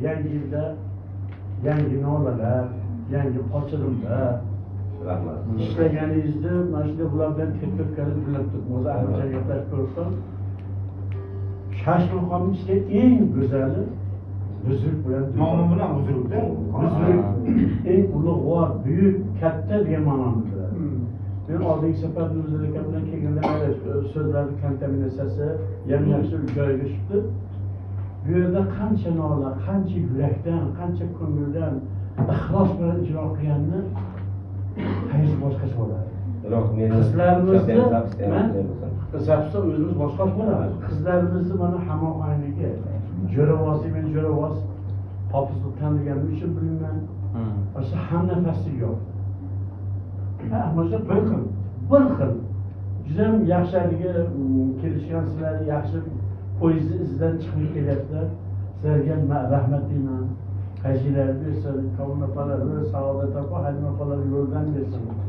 Yangi yilda yangi nolalar, yangi qochirimlar Rahmat. ishlaganingizda mana shunday bular bilan tepkani bilib turib o'zi ahmadjon gaplashib ko'rsam Shashmaxonning ichida eng go'zali Buzruk bilan Nomi bilan Buzrukda. Buzruk eng ulug'vor, buyuk, katta degan ma'noni biladi. Men oldingi safar Nurzel aka bilan kelganda so'zlarni kontaminatsiyasi ham yaxshi joyiga tushibdi. Bu yerda qancha nola, qancha yurakdan, qancha ko'ngildan ixlos bilan ijro qilganni hayzi boshqacha bo'ladi. Qizlarimizni man zapsa o'zimiz boshqacha bo'ladi. Qizlarimizni mana hamohangligi, jo'ravozlik men jo'ravoz Hofiz Sulton deganim uchun bilmayman. O'sha ham nafaslik yo'q. Mana bir xil. Juda ham yaxshi haligi kelishgan sizlar yaxshi poyezdni izidan chiqib kelyaptilar. Sizlarga rahmat deyman. Qaysilarni bersin, Kavun opalar, Saodat opa, Halima opalar yo'ldan bersin.